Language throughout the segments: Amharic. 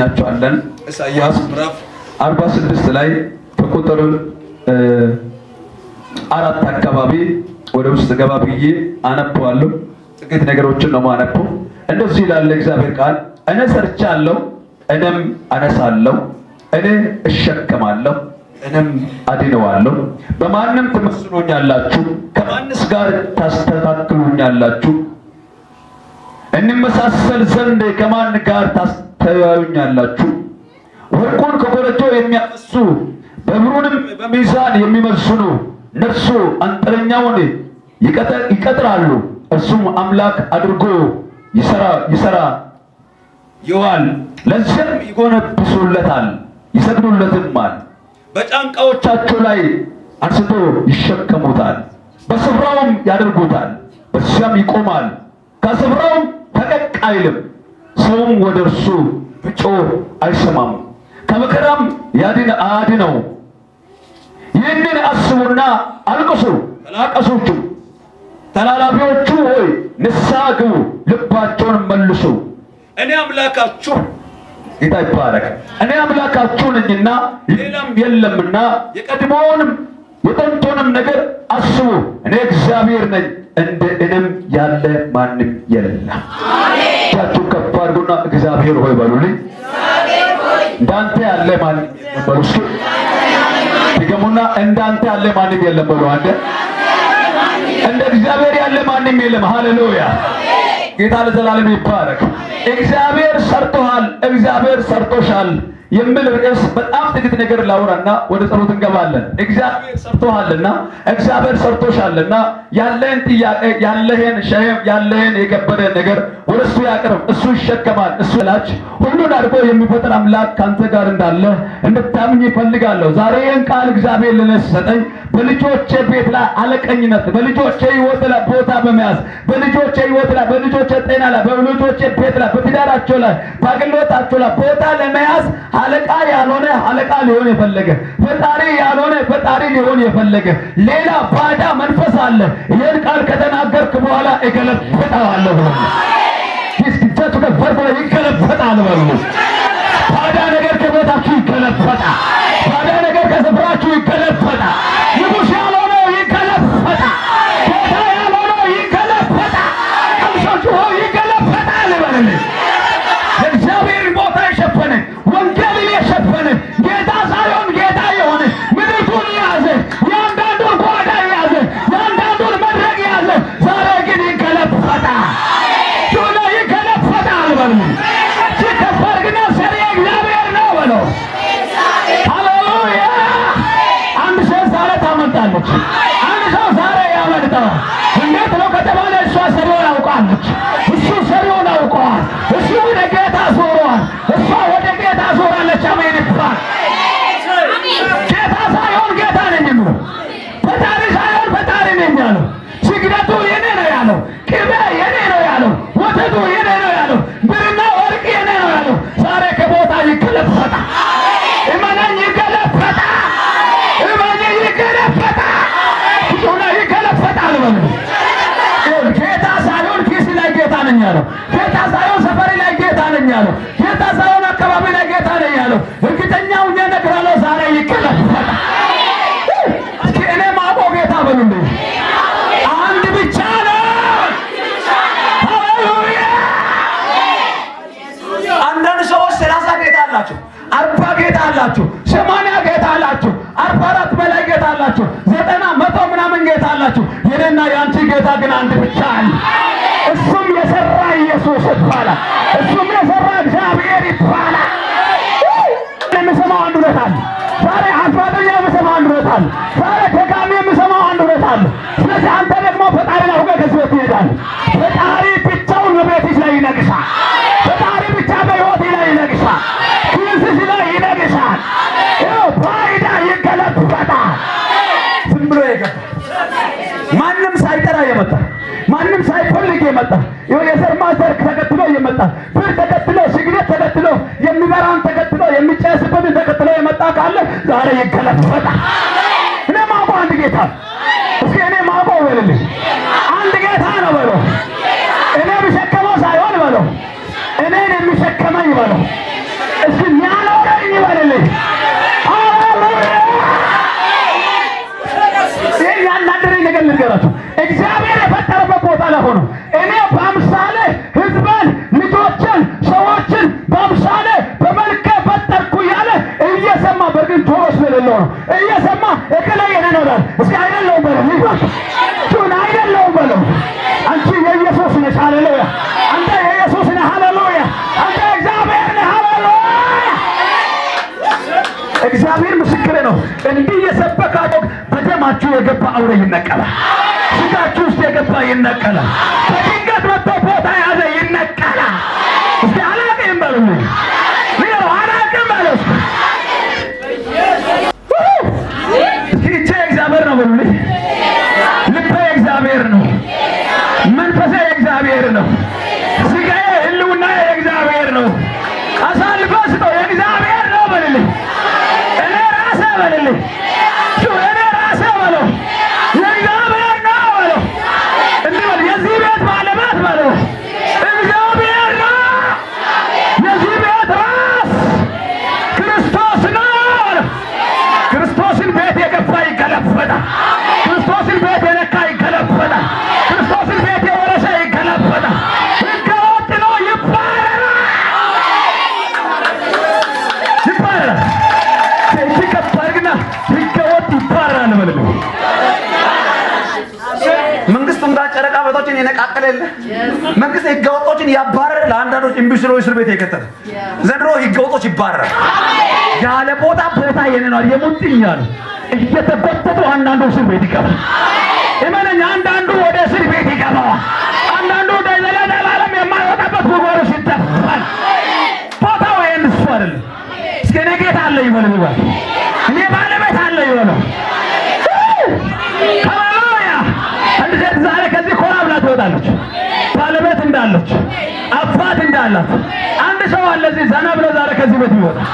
እናገኛቸዋለን። ኢሳይያስ ምዕራፍ 46 ላይ ከቁጥር 4 አካባቢ ወደ ውስጥ ገባ ብዬ አነበዋለሁ። ጥቂት ነገሮችን ነው ማነበው። እንደዚህ ይላል እግዚአብሔር ቃል፣ እኔ ሰርቻለሁ፣ እኔም አነሳለሁ፣ እኔ እሸከማለሁ፣ እኔም አድነዋለሁ። በማንም ትመስሉኛላችሁ? ከማንስ ጋር ታስተካክሉኛላችሁ? እንመሳሰል ዘንድ ከማን ጋር ታስተያዩኛላችሁ? ወርቁን ከኮረጆ የሚያፈሱ ብሩንም በሚዛን የሚመዝኑ እነርሱ አንጥረኛውን ይቀጥራሉ፣ እርሱም አምላክ አድርጎ ይዋል። ለዚያም ይጎነብሱለታል፣ ይሰግዱለትማል። በጫንቃዎቻቸው ላይ አንስቶ ይሸከሙታል፣ በስፍራውም ያደርጉታል። በዚያም ይቆማል፣ ከስፍራውም ፈቀቅ አይልም። ሰውም ወደ እርሱ ቢጮህ አይሰማም፣ ከመከራም አያድነው። ይህንን አስቡና አልቅሱ፣ ተላቀሱቹ። ተላላፊዎቹ ሆይ ንስሐ ግቡ፣ ልባቸውን መልሱ። እኔ አምላካችሁ ጌታ ይባረክ። እኔ አምላካችሁ ነኝና ሌላም የለምና የቀድሞውንም የጥንቱንም ነገር አስቡ። እኔ እግዚአብሔር ነኝ፣ እንደ እኔም ያለ ማንም የለም። እጃችሁን ከፍ አድርጉና እግዚአብሔር ሆይ በሉልኝ። እንዳንተ ያለ ማንም የለም በሉ። እስኪ ድገሙና እንዳንተ ያለ ማንም የለም በሉ። አንተ እንደ እግዚአብሔር ያለ ማንም የለም። ሃሌሉያ! ጌታ ለዘላለም ይባረክ። እግዚአብሔር ሰርቶሃል፣ እግዚአብሔር ሰርቶሻል የሚል ርዕስ በጣም ጥቂት ነገር ላውራና ወደ ጸሎት እንገባለን። እግዚአብሔር ሰርቶሃልና እግዚአብሔር ሰርቶሻልና ያለህን ጥያቄ፣ ያለህን ሸክም፣ ያለህን የከበደ ነገር ወደ እሱ ያቅርብ። እሱ ይሸከማል። እሱ ላች ሁሉን አድርጎ የሚፈጥር አምላክ ካንተ ጋር እንዳለ እንድታምኝ ይፈልጋለሁ። ዛሬ ይህን ቃል እግዚአብሔር ለነሰጠኝ በልጆቼ ቤት ላይ አለቀኝነት፣ በልጆቼ ሕይወት ላይ ቦታ በመያዝ በልጆቼ ሕይወት ላይ፣ በልጆቼ ጤና ላይ፣ በልጆቼ ቤት ላይ፣ በትዳራቸው ላይ፣ በአገልግሎታቸው ላይ ቦታ ለመያዝ አለቃ ያልሆነ አለቃ ሊሆን የፈለገ፣ ፈጣሪ ያልሆነ ፈጣሪ ሊሆን የፈለገ ሌላ ባዳ መንፈስ አለ። ይህን ቃል ከተናገርክ በኋላ እገለብጠዋለሁ ብሎ ይስክተቱ ከፈርፈ ይገለበጣል በሉ። ባዳ ነገር ከቤታችሁ ይገለበጣል። ባዳ ነገር ከስፍራችሁ ይገለበጣል። ንጉሥ ያልሆነ ይገለበጣል። ጌታ ያልሆነ ይገለበጣል። ቀምሳችሁ ይገለበጣል በሉ። እግዚአብሔር ቦታ የሸፈነ ወንጌልን የሸፈነ ጌታ ሳይሆን ጌታ የሆነ ምድሪቱን የያዘ የአንዳንዱን ጓዳ የያዘ የአንዳንዱን መድረክ የያዘ ዛሬ ግን ይገለበጣል። ሹላ ይገለበጣል በሉ። ሲከፈርግና ሰሪ እግዚአብሔር ነው በሉ። ሃሌሉያ! አንድ ሰው ዛሬ ታመልጣለች። አንድ ሰው ዛሬ ያመልጣል። እንዴት ነው ከተባለ እሷ ሰሪውን አውቃለች። እሱ ሰሪውን አውቀዋል። እሱ ወደ ጌታ ዞሯል። እሷ ወደ ጌታ ዞራለች። አሜን ይባል። ጌታ ሳይሆን ጌታ ነኝ የሚለው፣ ፈጣሪ ሳይሆን ፈጣሪ ነኝ ያለው፣ ስግደቱ የኔ ነው ያለው፣ ቅቤ የኔ ነው ያለው፣ ወተቱ የኔ ነው ያለው፣ ብርና ወርቅ የኔ ነው ያለው ዛሬ ከቦታ ይገለበጣል። እመነኝ ይገለበጣል። እመነኝ ይገለበጣል። ሁሉ ይገለበጣል በሉ። ጌታ ሳይሆን ኪስ ላይ ጌታ ነኝ ያለው፣ ጌታ ሳይሆን ሰፈሪ ላይ ጌታ ነኝ ያለው፣ ጌታ ሳይሆን አካባቢ ላይ ጌታ ነኝ ያለው እርግጠኛው እነግራለሁ ዛሬ ይገለበጣል። እስኪ እኔ ማቆ ጌታ በሉልኝ። አንድ ብቻ ነው። ሃሌሉያ! አንዳንድ ሰዎች 30 ጌታ አላቸው፣ 40 ጌታ አላቸው፣ 80 ጌታ አላቸው፣ 44 በላይ ጌታ አላቸው፣ 90 100 ምናምን ጌታ አላቸው። የኔና የአንቺ ጌታ ግን አንድ ብቻ አለ። እሱም የሰራ ኢየሱስ ይባላል። እሱም የሰራ እግዚአብሔር ይባላል። የምሰማው አንድ እውነት አለ። ዛሬ አስፋተኛ የምሰማው አንድ እውነት አለ። ዛሬ ደጋሚ የምሰማው አንድ እውነት አለ። ስለዚህ አንተ ደግሞ ፈጣሪን አውቀህ ከዚህ ቤት ትሄዳለህ። ፈጣሪ ብቻውን በቤትሽ ላይ ይነግሳል። ፈጣሪ ብቻ በሕይወትህ ላይ ይነግሳል። ኪስሽ ላይ ይነግሳል። ይኸው ባይዳ ይገለበጣል። ዝም ብሎ የገባ ማንም ሳይጠራ የመጣ ማንም ሳይፈልግ የመጣ የዘር ማንዘር ተከትሎ የመጣ ብር ተከትሎ ስግደት ተከትሎ የሚበራውን ተከትሎ የሚጨስበትን ተከትሎ የመጣ ካለ ዛሬ ይገለበጣል። እኔ ማውቀው አንድ ጌታ፣ እስኪ እኔ ማውቀው በልልኝ፣ አንድ ጌታ ነው በለው። እኔ የሚሸከመው ሳይሆን በለው፣ እኔን የሚሸከመኝ በለው። እስኪ በልልኝ። ይህ ያናደረኝ ነገር ልንገራችሁ። እግዚአብሔር የፈጠረበት ቦታ ላይ ሆኖ እኔ በአምሳሌ ሕዝብን፣ ልጆችን፣ ሰዎችን በአምሳሌ በመልኬ ፈጠርኩ እያለ እየሰማ በእርግጥ ጆሮ ስለሌለው ነው እየሰማ እከላይ ይነዳል። እስኪ አይደለሁም በለው ቱን አይደለሁም በለው። አንቺ የኢየሱስ ነሽ። ሃሌሉያ! አንተ የኢየሱስ ነህ። ሃሌሉያ! አንተ እግዚአብሔር ነህ። ሃሌሉያ! እግዚአብሔር ምስክሬ ነው። እንዲህ የሰበካችሁ በደማችሁ የገባ አውሬ ይነቀላል። ስጋችሁ ውስጥ የገባ ይነቀላል። በድንገት መጥቶ ቦታ ያዘ ይነቀላል። እስኪ አላቅም በሉልኝ። አላቅም በለው እስኪ እጄ እግዚአብሔር ነው በሉልኝ። ልቤ እግዚአብሔር ነው። መንፈሴ እግዚአብሔር ነው። ስጋዬ ህልውና የእግዚአብሔር ነው። አሳልፎ ስጠው የእግዚአብሔር ነው በልልኝ። እኔ ራሴ በልልኝ። እኔ ራሴ በለው የእግዚአብሔር ነው በለው። እንዲህ በል የዚህ ቤት ባለቤት በለው እግዚአብሔር ነው። የዚህ ቤት ራስ ክርስቶስ ነው። ክርስቶስን ቤት የገባ ይገለበጣል። ክርስቶስን ቤት የነካ ይገለበጣል። ክርስቶስን ቤት የወረሰ ይገለበጣል። ሕገወጥ ነው ይባረራል። ይባረራል። እጅ ከፍ አድርግና ሕገወጥ ይባረራል በል። መንግስቱም ጋር ጨረቃ ቤቶችን የነቃቀለ የለ መንግስት ሕገወጦችን ያባረረ ለአንዳንዶች እምቢ ስለው እስር ቤት የከተተ ዘንድሮ ሕገወጦች ይባረራል። ያለ ቦታ የነኗል የሙጥኝ አሉ እየተበተቱ አንዳንዱ እስር ቤት ይገባል። እመነኝ አንዳንዱ ወደ እስር ቤት ይገባዋል። አንዳንዱ ወደ ዘላለም የማይወጣበት ጉድጓድ ውስጥ ይደፋል። ቦታው ይሄን እሱ አይደለም። እስኪ እኔ ጌታ አለ ይበል ይባል። እኔ ባለቤት አለ ይበል። ሃሌሉያ! አንድ ሴት ዛሬ ከዚህ ኮራ ብላ ትወጣለች። ባለቤት እንዳለች አባት እንዳላት አንድ ሰው አለ እዚህ ዘና ብሎ ዛሬ ከዚህ ቤት ይወጣል።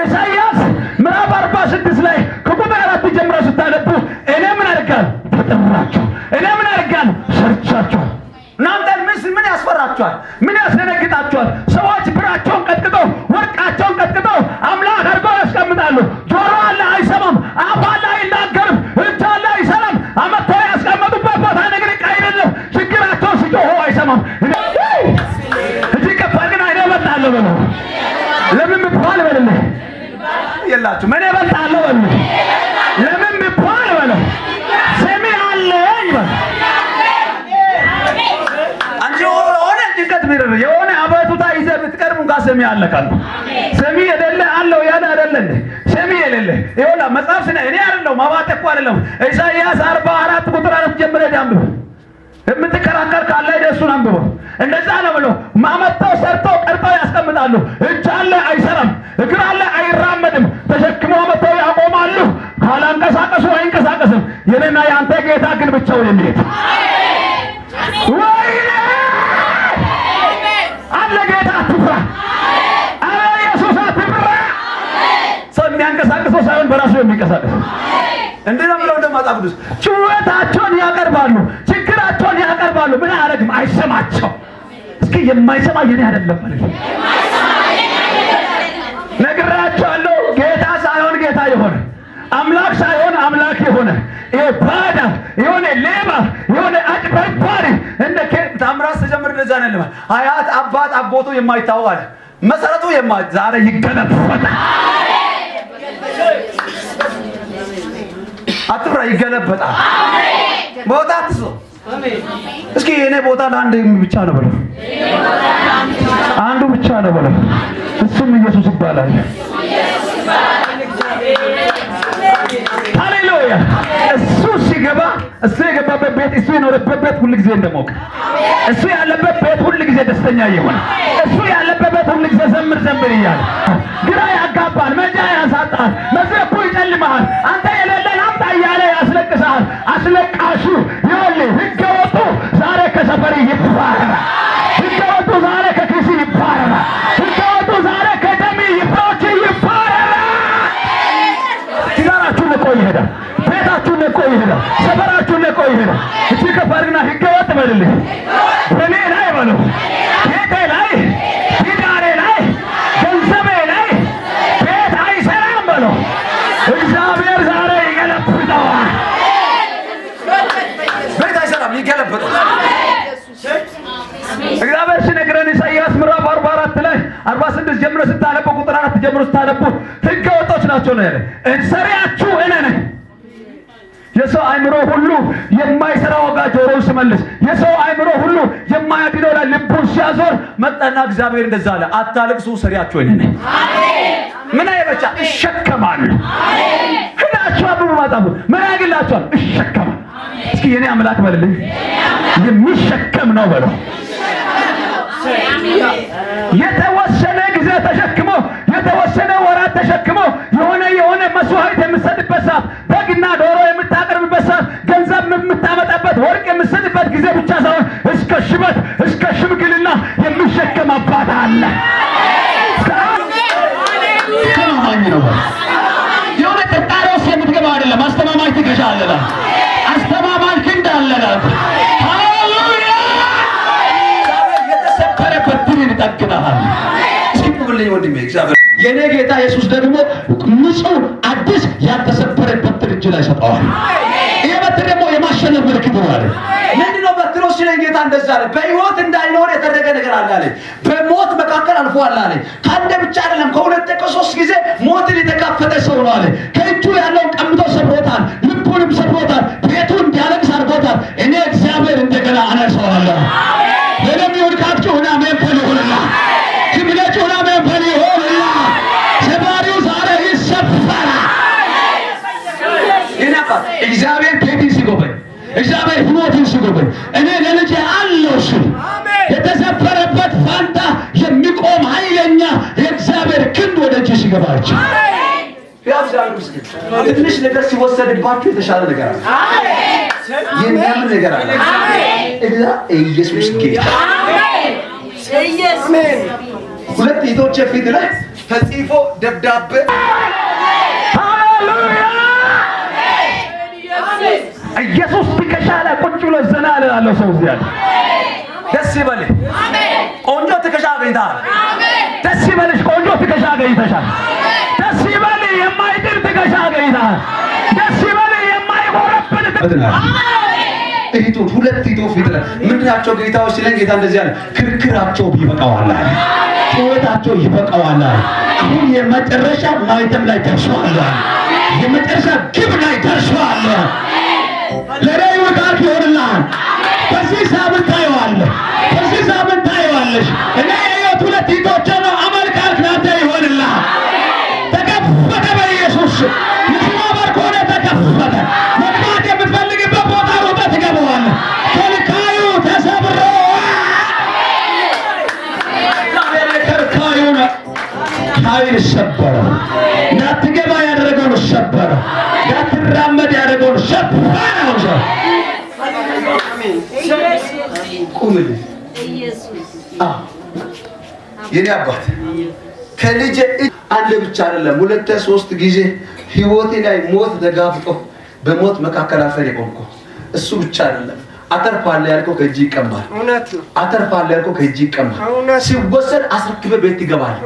ኢሳይያስ ምዕራፍ 46 ላይ ከቁጥር 4 ጀምሮ ስታነቡ እኔ ምን አደርጋለሁ? ተጠራችሁ። እኔ ምን አደርጋለሁ? ሰርቻችሁ። እናንተን ምን ያስፈራችኋል? ምን ያስደነግጣችኋል? ሰዎች ብራቸውን ቀጥቅጠው ወርቃቸውን ቀጥቅጠው አምላክ አድርገው ያስቀምጣሉ። ጆሮ አለ አይሰማም፣ አፍ አለ አይናገርም፣ እጅ አለ አይሰራም። አመተው ያስቀመጡበት ቦታ ነገር አይደለም። ችግራቸውን ሲጮሁ አይሰማም። እዚህ ከፋ ግን አይደበጣለሁ በለው። ለምን ብባል በልልህ የላችሁ ምን እበልጣለሁ በልልህ። ለምን ብባል በለው ስሜ አለኝ በል። አንቺ የሆነ ጭንቀት ቢርር የሆነ አቤቱታ ይዘህ ብትቀርብ እንኳን ስሜ አለ ካልኩ ስሜ የሌለ አለው ያለ አይደለ እንዴ? ስሜ የሌለ ይኸውልህ መጽሐፍ ስነ እኔ አይደለሁም ማባቴ እኮ አይደለሁም። ኢሳይያስ 44 ቁጥር 4 ጀምረህ አንብብ። የምትከራከር ካለ እሱን አንብበው። እንደዛ ነው ብሎ ማመጣው ሰርተው ቀርጠው ያስቀምጣሉ። እጅ አለ አይሰራም፣ እግር አለ አይራመድም። ተሸክመው መተው ያቆማሉ። ካላንቀሳቀሱ አይንቀሳቀስም። የኔና የአንተ ጌታ ግን ብቻውን የሚሄድ ወይኔ አለ ጌታ። አትፍራ፣ አለ ኢየሱስ አትፍራ። ሰው የሚያንቀሳቅሰው ሳይሆን በራሱ የሚንቀሳቀስ እንዴ ነው ብለው እንደማጣፍ ቅዱስ ጩኸታቸውን ያቀርባሉ፣ ችግራቸውን ያቀርባሉ። ምን አያደርግም? አይሰማቸው። እስኪ የማይሰማ የኔ አይደለም ማለት ነግራቸዋለሁ። ጌታ ሳይሆን ጌታ የሆነ አምላክ ሳይሆን አምላክ የሆነ ይሄ ባዳ የሆነ ሌባ የሆነ አጭበርባሪ እንደ ታምራት ተጀምር እንደዛ ነው። አያት አባት አጎቱ የማይታወቅ አለ መሰረቱ ዛሬ ይገለበጣል። አትፍራ፣ ይገለበጣል። ቦታ አትስቶ እስኪ የኔ ቦታ ለአንድ ብቻ ነው በለው። አንዱ ብቻ ነው በለው። እሱም ኢየሱስ ይባላል። ሃሌሉያ! እሱ ሲገባ እሱ የገባበት ቤት እሱ የኖረበት ቤት ሁሉ ጊዜ እንደሞቀ እሱ ያለበት ቤት ሁሉ ጊዜ ደስተኛ ይሆን እሱ ያለበት ቤት ሁሉ ጊዜ ዘምር ዘምር እያለ ግራ ያጋባል፣ መጃ ያሳጣል፣ መዝረቁ ይጨልማል። አንተ የሌለን አምጣ እያለ ያስለቅሳል። አስለቃሹ ይኸውልህ ሕገወጡ ዛሬ ከሰፈር ይባረራል። ሕገወጡ ዛሬ ከኪስ ይባረራል። ሕገወጡ ዛሬ ከደም ይባች ይባረራል። ትዳራችሁን ለቆ ይሄዳል። ቤታችሁን ለቆ ይሄዳል። ሰፈራችሁን ለቆ ይሄዳል። እቺ ከፋርግና ሕገወጥ በልልህ በኔ ላይ በለው፣ ቤቴ ላይ፣ ትዳሬ ላይ፣ ገንዘቤ ላይ ጀምሮ ስታነቡ ሕገ ወጦች ናቸው ነው ያለ። ሰሪያችሁ እኔ ነኝ። የሰው አእምሮ ሁሉ የማይሰራው ጋር ጆሮውን ሲመልስ፣ የሰው አእምሮ ሁሉ የማያድነው ላይ ልቡን ሲያዞር መጣና እግዚአብሔር እንደዛ አለ፣ አታልቅሱ ሰሪያችሁ እኔ ነኝ። አሜን። ምን አይበቻ እሸከማለሁ። አሜን። ህዳችሁ አብሩ ማጣቡ ምን ያግላችኋል? እሸከማለሁ። እስኪ የኔ አምላክ በልልኝ፣ የሚሸከም ነው በለው። የተወሰነ ጊዜ ተሸክሞ የተወሰነ ወራት ተሸክሞ የሆነ መስዋዕት የምትሰጥበት ሰዓት፣ በግና ዶሮ የምታቀርብበት ሰዓት፣ ገንዘብ የምታመጣበት ወርቅ የምትሰጥበት ጊዜ ብቻ ሳይሆን እስከ ሽበት እስከ ሽምግልና የሚሸከም አባት አለ። ከማኝ ነው የሆነ ተጣራ ውስጥ የምትገባ አይደለም። አስተማማኝ ትከሻለህ። አስተማማኝ ክንድ አለህ። ሃሌሉያ! የተሰበረ በትርን ይጠግናል። እስኪ ቁብልኝ ወንድሜ እግዚአብሔር የኔ ጌታ ኢየሱስ ደግሞ ንጹህ አዲስ ያልተሰበረ በትር እጅ ላይ ሰጠዋል። ይሄ በትር ደግሞ የማሸነፍ ምልክት ነው አለ። ምንድነው በትሩ ሲለኝ ጌታ እንደዛ አለ፣ በሕይወት እንዳይኖር የተደረገ ነገር አለ አለ። በሞት መካከል አልፏል አለ። ከአንድ ብቻ አይደለም ከሁለት ከሶስት ጊዜ ሞትን የተካፈለ ሰው ነው አለ። ከእጁ ያለውን ቀምቶ ሰብሮታል፣ ልቡንም ሰብሮታል፣ ቤቱን እንዲያለቅስ አድርጎታል። እኔ እግዚአብሔር እንደገና አነሳዋለሁ። ለሚወድ ካችሁ ሆና መንፈል ይሆንላ ትብለጭ ሆና መንፈል ይሆንላ ሰባሪው ዛሬ ይሰፈራ። ይናፋት እግዚአብሔር ቤትን ሲጎበኝ እግዚአብሔር ሕይወትን ሲጎበኝ እኔ ለልጄ አለው ሲል የተሰበረበት ፋንታ የሚቆም ኃይለኛ የእግዚአብሔር ክንድ ወደ እጅ ሲገባች ትንሽ ነገር ሲወሰድባችሁ የተሻለ ነገር አለ። የሚያምን ነገር አለ። ኢየሱስ ጌታ። ሁለት እህቶቼ ፊት ላይ ተጽፎ ደብዳቤ ሃሌሉያ! ኢየሱስ ትከሻለ ቁጭ ብሎ ዘና አለው ሰው እዚያ ደስ ይበልህ። ቆንጆ ትከሻ አገኝተሃል። ደስ ይበልሽ። ቆንጆ ትከሻ አገኝተሻል። ደስ ይበልህ። የማይጥል ትከሻ አገኝተሃል። ደስ ይበልህ። የማይጎረብጥ እህቶች ሁለት እህቶች ፊት ላይ ምንድናቸው ጌታዎች ሲለን ጌታ እንደዚህ አለ፣ ክርክራቸው ይበቃዋል፣ ጩኸታቸው ይበቃዋል። አሁን የመጨረሻ ማይተም ላይ ደርሷል። የመጨረሻ ግብ ላይ ደርሷል። ለራይ ወጋት ይሆንልሃል። በዚህ ሳምንት ታየዋለህ። በዚህ ሳምንት ታየዋለሽ። እኔ የህይወት ሁለት እህቶች ነው አመልካት ናንተ ይሆንልሃል። ተከፈተ በኢየሱስ ምስማር ከሆነ ተከፈተ። መግባት የምትፈልግበት ቦታ ወጣ ትገባዋለህ። ከልካዩ ተሰብሮ ከልካዩ ኃይል ሰበረ። እንዳትገባ ያደረገውን ሰበረ። እንዳትራመድ ያደረገውን ሰበረ። ቁምልኝ የኔ አባት ከልጄ አንድ ብቻ አይደለም ሁለት ሶስት ጊዜ ህይወቴ ላይ ሞት ተጋፍጦ በሞት መካከል አፈር የቆምኩ እሱ ብቻ አይደለም። አተርፋለሁ ያልከው ከእጅ ይቀማል። እውነት ነው። አተርፋለሁ ያልከው ከእጅ ይቀማል። ሲወሰድ አስረክበህ ቤት ትገባለህ።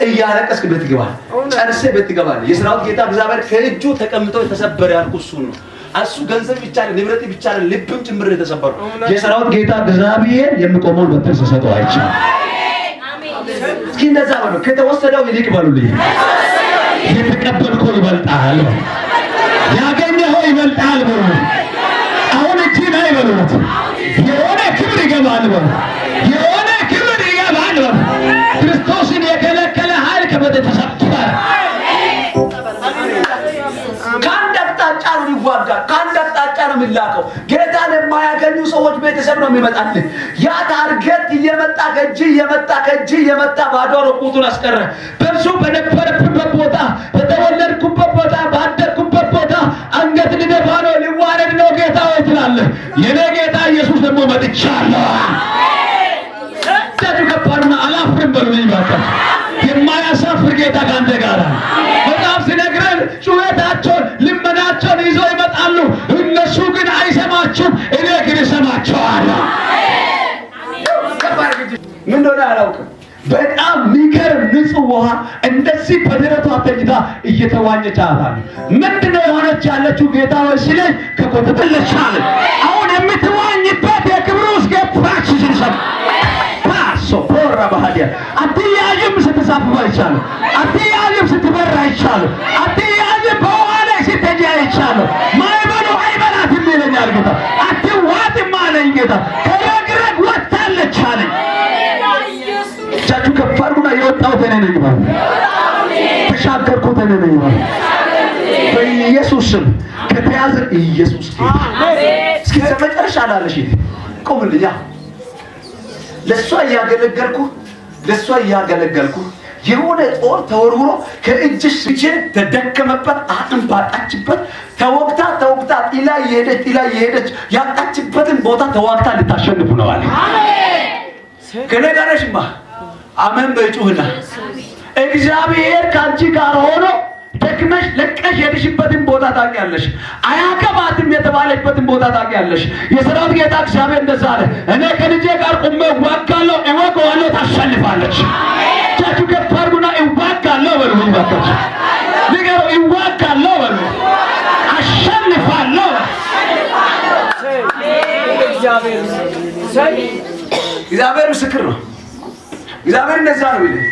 እያለቀስክ ቤት ትገባለህ። ጨርሰህ ቤት ትገባለህ። የሰራዊት ጌታ እግዚአብሔር ከእጁ ተቀምጦ የተሰበረ ያልኩህ እሱ ነው። እሱ ገንዘብ ብቻ አይደለም፣ ንብረት ብቻ አይደለም፣ ልብም ጭምር የተሰበረው የሰራዊት ጌታ እግዚአብሔር የሚቆመውን በትር ሲሰጠው አይቻልም። እስኪ እንደዛ ነው። ከተወሰደው ይልቅ በሉልኝ፣ የተቀበልከው ይበልጣል፣ ያገኘኸው ይበልጣል በሉ። አሁን እጅ ላይ በሉት፣ የሆነ ክብር ይገባል በሉ፣ የሆነ ክብር ይገባል በሉ። ክርስቶስን የከለከለ ኃይል ከበደ ተሰጥቷል። ከአንድ አቅጣጫ ነው የሚዋጋው፣ ከአንድ አቅጣጫ ነው የሚላከው። ጌታን የማያገኙ ሰዎች ቤተሰብ ነው የሚመጣልህ። ያ ታርጌት እየመጣ ከእጅ እየመጣ ባዶ ቁጡን አስቀረ። በእርሱ በነበረበት ቦታ፣ በተወለድኩበት ቦታ፣ ባደርኩበት ቦታ አንገት ልደፋ ነው፣ ሊዋረድ ነው ጌታ ወይ ትላለህ። የኔ ጌታ ኢየሱስ ደግሞ መጥቻለሁ። እጃችሁ ከባድና አላፍርም በሉልኝ ባካችሁ። የማያሳፍር ጌታ ከአንተ ጋር በጣም ሲነግረን ጩኸታቸውን ልመናቸውን ይዘው ይመጣሉ። እነሱ ግን አይሰማችሁም፣ እኔ ግን እሰማቸዋለሁ። ምን እንደሆነ አላውቅም። በጣም የሚገርም ንጹህ ውሃ እንደዚህ በደረቷ ተኝታ እየተዋኘች አያታለሁ። ምንድነው የሆነች ያለችው ጌታ ወይ ሲለኝ ከቆጥተለቻለ አሁን የምትዋኝበት የክብሩ ውስጥ ገባች ሲል ሰማ ፓሶ ወራ ባህዲያ አትያጅም ስትሳፍፍ አይቻልም። አትያጅም ስትበር አይቻልም። አትያጅም በኋላ ስትሄጂ አይቻልም። ማይበሉ አይበላትም ይለኛል ጌታ። አትዋጥም አለኝ ጌታ። ከረግረግ ወጥታለች አለኝ። እጃችሁ ከፍ አድርጉና የወጣሁት እኔ ነኝ ማለት ተሻገርኩት እኔ ነኝ ማለት በኢየሱስ ስም ከተያዘ ኢየሱስ እስኪ መጨረሻ ላለሽ ቆምልኛ ለሷ እያገለገልኩ የሆነ ጦር ተወርውሮ ከእጅሽ ስቼ ተደከመበት አጥም ባጣችበት ተወግታ ጥላ የሄደች ያጣችበትን ቦታ ተዋግታ ልታሸንፉ ነው አለ። አሜን ከነጋረሽማ አሜን በይጩህና እግዚአብሔር ካንቺ ጋር ሆኖ ደክመሽ ለቀሽ የሄድሽበትን ቦታ ታውቂያለሽ። አያገባትም የተባለችበትን ቦታ ታውቂያለሽ። የሰራዊት ጌታ እግዚአብሔር እንደዛ አለ፣ እኔ ከልጄ ጋር ቆሜ እዋጋለሁ፣ እወጋዋለሁ፣ ታሸንፋለች። እጃችሁ ከፍ አድርጉና እዋጋለሁ በሉ። ይባካችሁ ንገሩ፣ እዋጋለሁ በሉ፣ አሸንፋለሁ። እግዚአብሔር ምስክር ነው። እግዚአብሔር እንደዛ ነው ይላል።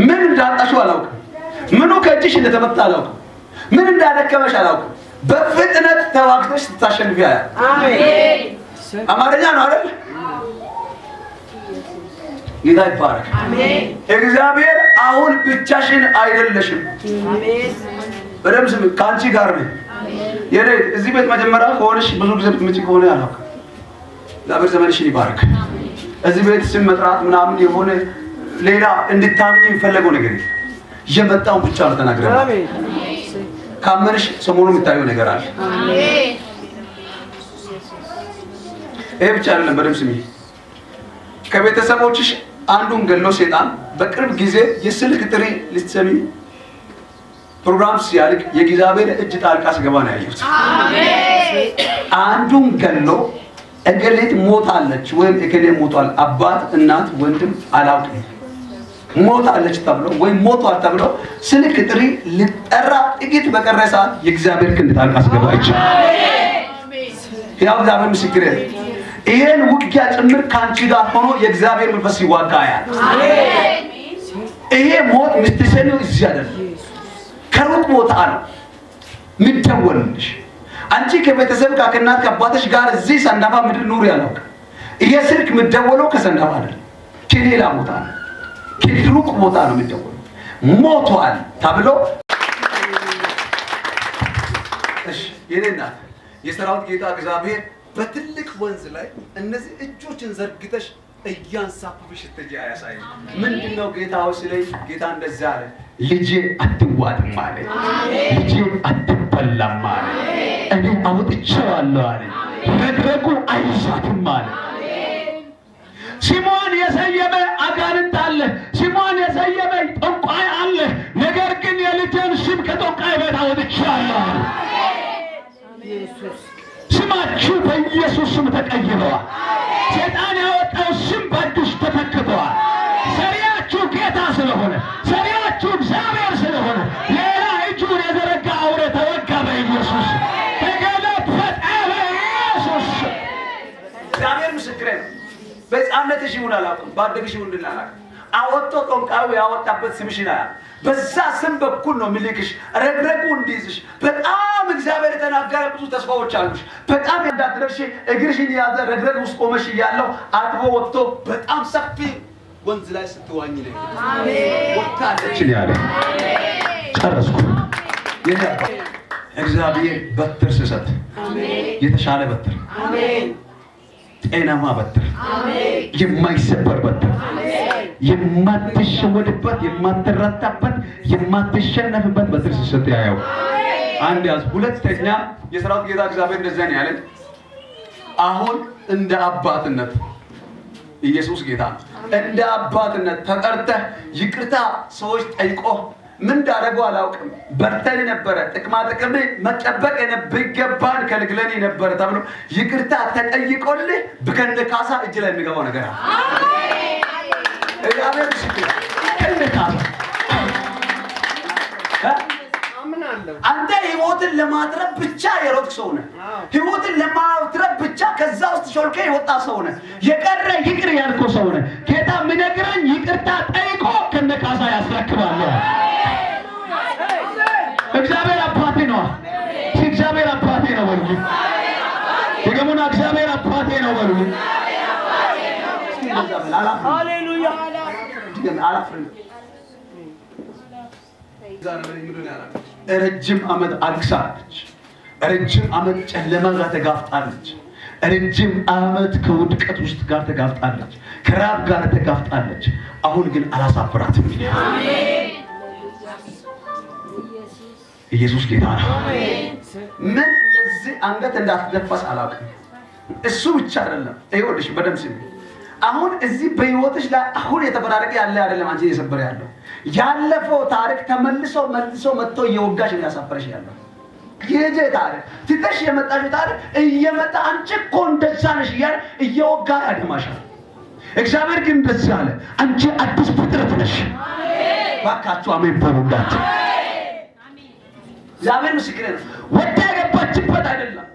ምን እንዳጣሽው አላውቅም። ምኑ ከእጅሽ እንደተመታ አላውቅም። ምን እንዳደከመሽ አላውቅም። በፍጥነት ተዋግተሽ ታሸንፊ ያያል። አሜን። አማርኛ ነው አይደል? ጌታ ይባረክ። አሜን። እግዚአብሔር አሁን ብቻሽን አይደለሽም። አሜን። በደምብ ስም ካንቺ ጋር ነኝ። የኔ እዚህ ቤት መጀመሪያ ከሆነሽ ብዙ ጊዜ ብትመጪ ከሆነ አላውቅም። እግዚአብሔር ዘመንሽን ይባርክ። እዚህ ቤት ስም መጥራት ምናምን የሆነ ሌላ እንድታምኚ የሚፈለገው ነገር የለም። የመጣውን ብቻ ነው ተናግረን። አሜን። ካመንሽ ሰሞኑን የምታየው ነገር አለ። አሜን። ይሄ ብቻ አይደለም። በደምብ ስሚ። ከቤተሰቦችሽ አንዱን ገሎ ሰይጣን በቅርብ ጊዜ የስልክ ጥሪ ልትሰሚ ፕሮግራም ሲያልቅ የእግዚአብሔር እጅ ጣልቃ ሲገባ ነው ያየሁት። አሜን። አንዱን ገሎ እገሌት ሞታለች ወይም እገሌ ሞቷል፣ አባት እናት ወንድም አላውቅም ሞታለች ተብሎ ወይም ሞቷል ተብሎ ስልክ ጥሪ ልጠራ ጥቂት በቀረ ሰዓት የእግዚአብሔር ክንድ ጣልቃ ሲገባ ይችላል። አሜን። ያው እግዚአብሔር ምስክሬ ነው። ይሄን ውጊያ ጭምር ካንቺ ጋር ሆኖ የእግዚአብሔር መንፈስ ይዋጋያል። አሜን። ይሄ ሞት ምትሰኒው እዚህ አይደለም፣ ከሩቅ ቦታ ነው ምትደወልልሽ። አንቺ ከቤተሰብ ጋር ከእናት ከአባትሽ ጋር እዚህ ሰንዳፋ ምድር ኑር ያለው ይሄ ስልክ ምትደወለው ከሰንዳፋ አይደለም፣ ከሌላ ቦታ ነው፣ ከሩቅ ቦታ ነው ምትደወለው። ሞቷል ተብሎ እሺ የኔና የሰራዊት ጌታ እግዚአብሔር በትልቅ ወንዝ ላይ እነዚህ እጆችን ዘርግተሽ እያንሳፈፍሽ ስትሄጂ ያሳይ። ምንድነው ጌታው ሲለኝ ጌታ እንደዛ አለ፣ ልጄ አትዋጥም አለ፣ ልጄ አትበላም አለ፣ እኔ አውጥቼዋለሁ አለ፣ ረግረጉ አይሳትም አለ። ሲሞን የሰየመ አጋንንት አለ፣ ሲሞን የሰየመ ጠንቋይ አለ፣ ነገር ግን የልጄን ስም ከጠንቋይ ቤት አውጥቼዋለሁ አለ። ስማችሁ በኢየሱስ ስም ተቀይረዋል። ሰይጣን ያወጣው ስም በአዲስ ተተክተዋል። ሰሪያችሁ ጌታ ስለሆነ፣ ሰሪያችሁ እግዚአብሔር ስለሆነ ሌላ እጁን የዘረጋ አውሬ ተወጋ በኢየሱስ ተገለበጠ በኢየሱስ። እግዚአብሔር ምስክሬ ነው። በሕፃንነትሽ ይሁን አላውቅም፣ ባደግሽ ይሁን አላውቅም፣ አወጥቶ ጠንቋዩ ያወጣበት ስምሽን አያውቅም። በዛ ስም በኩል ነው ምልክሽ ረግረጉ እንዲይዝሽ። በጣም እግዚአብሔር የተናገረ ብዙ ተስፋዎች አሉሽ። በጣም እንዳትደርሺ እግርሽን ያዘ ረግረግ ውስጥ ቆመሽ እያለው አጥቦ ወጥቶ በጣም ሰፊ ወንዝ ላይ ስትዋኝ ነው። አሜን። ወጣለች ያለ ጨረስኩ። እግዚአብሔር በትር ሲሰጥ የተሻለ በትር፣ ጤናማ በትር፣ የማይሰበር በትር፣ የማትሸወድበት፣ የማትረታበት፣ የማትሸነፍበት በትር ሲሰጥ ያየው። አንድ ያዝ። ሁለተኛ የሰራዊት ጌታ እግዚአብሔር እንደዚያ ነው ያለን። አሁን እንደ አባትነት ኢየሱስ ጌታ እንደ አባትነት ተጠርተህ ይቅርታ ሰዎች ጠይቆ ምን እንዳደረጉ አላውቅም፣ በርተን ነበረ፣ ጥቅማ ጥቅም መጠበቅ ቢገባን ከልክለን ነበረ ተብሎ ይቅርታ ተጠይቆልህ በከንደ ካሳ እጅ ላይ የሚገባው ነገር አለ። እግዚአብሔር ይስጥህ። ከንደ ካሳ አንተ ህይወትን ለማትረፍ ብቻ የሮጥክ ሰው ነህ። ህይወትን ለማትረፍ ብቻ ከዛ ውስጥ ሾልከ የወጣ ሰው ነህ። የቀረ ይቅር ያልከው ሰው ነህ። ጌታ ምነግረኝ ይቅርታ ጠይቆ ከነካሳ ያስረክባል። እግዚአብሔር አባቴ ነው። እግዚአብሔር አባቴ ነው በሉ። የገሙና እግዚአብሔር አባቴ ነው በሉ። ሃሌሉያ አላፍርም። ረጅም ዓመት አልቅሳለች። ረጅም ዓመት ጨለማ ጋር ተጋፍጣለች። ረጅም ዓመት ከውድቀት ውስጥ ጋር ተጋፍጣለች። ከራብ ጋር ተጋፍጣለች። አሁን ግን አላሳፍራትም። ኢየሱስ ጌታ ነው። ምን እንደዚህ አንገት እንዳትደፋስ አላውቅም። እሱ ብቻ አይደለም። ይኸውልሽ በደምብ ስሚ። አሁን እዚህ በህይወትሽ ላይ አሁን የተፈራረቀ ያለ አይደለም አንቺ እየሰበረ ያለው ያለፈው ታሪክ ተመልሶ መጥቶ እየወጋሽ ነው ያሳፈረሽ ያለው። የጄ ታሪክ ትተሽ የመጣሽው ታሪክ እየመጣ አንቺ እኮ እንደዛ ነሽ እያለ እየወጋ ያድማሻል። እግዚአብሔር ግን እንደዚህ አለ፣ አንቺ አዲስ ፍጥረት ነሽ። ባካችሁ አሜን በሉላችሁ። እግዚአብሔር ምስክሬ ነው። ወደ ያገባችበት አይደለም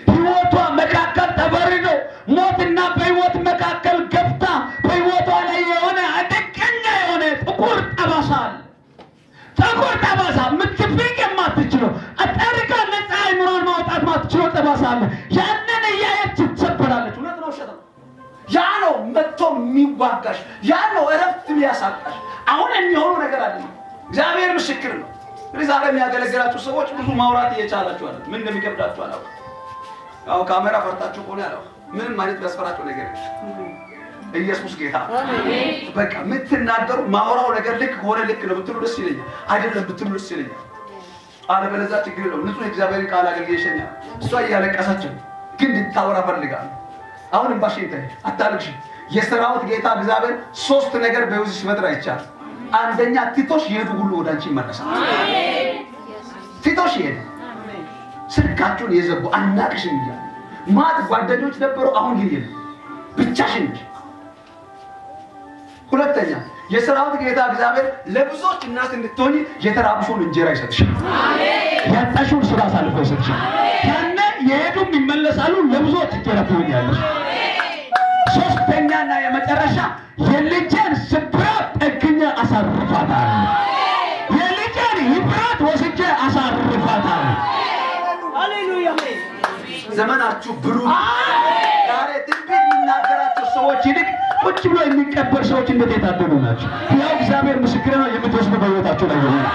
ህይወቷ መካከል ተበርዶ ሞትና በህይወት መካከል ገብታ በህይወቷ ላይ የሆነ አደገኛ የሆነ ጥቁር ጠባሳ ምትፍቅ የማትችለው አጠርቃ ነፃ አይምሮን ማውጣት ማትችለው ጠባሳ አለ። ያንን እያየች ትሰበራለች። እውነት ነው ውሸት ነው? ያ ነው መጥቶ የሚዋጋሽ፣ ያ ነው እረፍት የሚያሳጣሽ። አሁን የሚሆነው ነገር አይደለም። እግዚአብሔር ምስክር ነው። ዛሬ የሚያገለግላችሁ ሰዎች ብዙ ማውራት እየቻላችሁ አለ። ምን እንደሚከብዳችሁ አላውቅም። ያው ካሜራ ፈርታችሁ ሆነ ያለው ምንም ማለት ያስፈራችሁ ነገር የለም። ኢየሱስ ጌታ አሜን። በቃ የምትናገሩ ማውራው ነገር ልክ ሆነ ልክ ነው ብትሉ ደስ ይለኛል፣ አይደለም ብትሉ ደስ ይለኛል። አለበለዚያ ችግር የለውም። ንጹህ እግዚአብሔር ቃል አገልግሎሽኛ እሷ እያለቀሰች ግን እንድታወራ ፈልጋለሁ። አሁን እንባሽ እንተ አታልቅሽ። የሰራዊት ጌታ እግዚአብሔር ሶስት ነገር በውዝሽ መጥራ ይቻላል። አንደኛ ቲቶሽ የሄዱ ሁሉ ወደ አንቺ ይመለሳል። አሜን። ቲቶሽ የሄዱ ስልካቸውን የዘጉ አናቅሽም ይላል። ማት ጓደኞች ነበሩ፣ አሁን ግን የለም፣ ብቻሽን ነሽ። ሁለተኛ የሰራዊት ጌታ እግዚአብሔር ለብዙዎች እናት እንድትሆኚ የተራብሽውን እንጀራ ይሰጥሻል። አሜን። ያጣሽውን ስራ አሳልፎ ይሰጥሻል። ያነ የሄዱም ይመለሳሉ፣ ለብዙዎች እንጀራ ትሆኛለሽ። ሶስተኛና የመጨረሻ የልጄን ስብራት ጠግኜ አሳርፋታለሁ። የልጄን ይብራት ወስጄ አሳርፋታለሁ። ሃሌሉያ። ዘመናችሁ ብሩክ። ዛሬ ትንቢት የሚናገራቸው ሰዎች ይልቅ ቁጭ ብሎ የሚቀበል ሰዎች እንዴት የታደሉ ናቸው። ያው እግዚአብሔር ምስክር ነው። የምትወስዱ በሕይወታችሁ ላይ ይሆናል።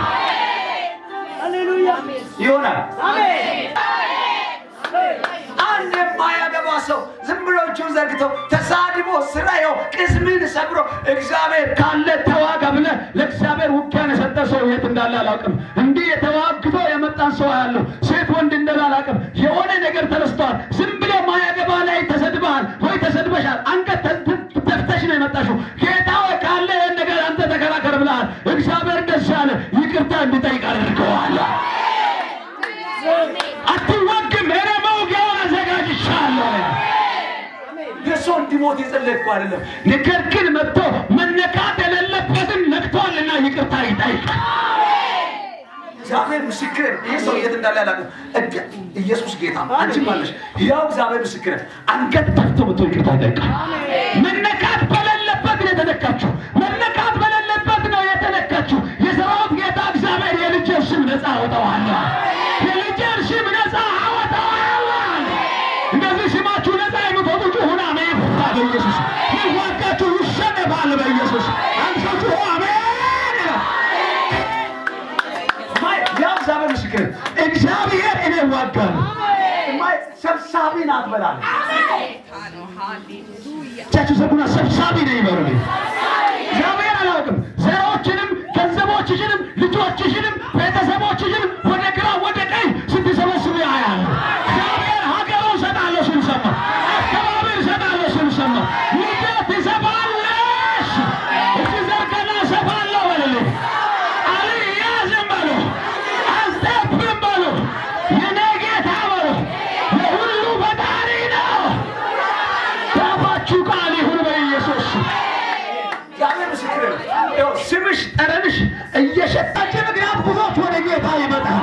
ሃሌሉያ ይሆናል። አሜን። አንድ የማያገባ ሰው ዝም ብሎ እጁን ዘርግቶ ተሳድቦ ስራየው ቅስምን ሰብሮ እግዚአብሔር ካለ ተዋጋ ብለህ ለእግዚአብሔር ውጊያን የሰጠ ሰው የት እንዳለ አላውቅም። እንዲህ የተዋግቶ የመጣን ሰው ያለው ሴት ወንድ እንዳለ አላውቅም። የሆነ ነገር ተነስቷል። ዝም ብሎ ማያገባ ላይ ተሰድበሃል ወይ ተሰድበሻል። አንገት ተፍተሽ ነው የመጣሽው። ጌታ ወይ ካለ ይህን ነገር አንተ ተከራከር ብለሃል። እግዚአብሔር ደስ ያለ ይቅርታ እንድጠይቅ አድርገዋል። አትዋግም። እኔ መውጊያውን አዘጋጅቻለሁ። የሰው እንዲሞት የጸለይኩ አይደለም። ነገር ግን መጥቶ መነካት የሌለበትን ነክቷልና ይቅርታ ይጠይቅ። እግዚአብሔር ምስክር። ይህ ሰው የት እንዳለ ያላቀ ኢየሱስ ጌታ አንቺም አለሽ። ያው እግዚአብሔር ምስክር። አንገት ተፍቶ መጥቶ ይቅርታ ይጠይቃል። መነካት በሌለበት ነው የተነካችው። መነካት በሌለበት ነው የተነካችው። የሰራዊት ጌታ እግዚአብሔር የልጄን ስም ነፃ አወጣዋለሁ። የልጄን ስም ነፃ አወጣዋለሁ። እንደዚህ ስማችሁ ነፃ የምትወጡ ሆና ነው በኢየሱስ ይዋጋችሁ ይሸነፋል። በኢየሱስ አንሳችሁ አሜን። ያው እግዚአብሔር ምስክር። እግዚአብሔር እኔ ዋጋለሁ። ሰብሳቢ ናት በላለች። ቻችሁ ሰጉና ሰብሳቢ ነው ይበሉ። እግዚአብሔር አላውቅም። ዘሮችንም ገንዘቦችሽንም ልጆችሽንም ቤተሰቦችሽንም ወደ ግራ ወደ ቀኝ ስትሰበስቡ ያያል። እግዚአብሔር ሀገሩን ሰጣለሁ ሲል ሰማ። አካባቢውን ሰጣለሁ ሲል ሰማ። ልደት ትሰፋለሽ። እጅ ዘርጋና እሰፋለሁ በልልኝ። አልያዝም በሉ፣ አልጠብም በሉ። የኔ ጌታ በሉ የሁሉ ፈጣሪ ነው። ዳፋችሁ ቃል ይሁን በኢየሱስ። እግዚአብሔር ምስክር ነው። ስምሽ ጠረንሽ እየሸጣች ምክንያት ብዙዎች ወደ ጌታ ይመጣሉ። ይወጣል።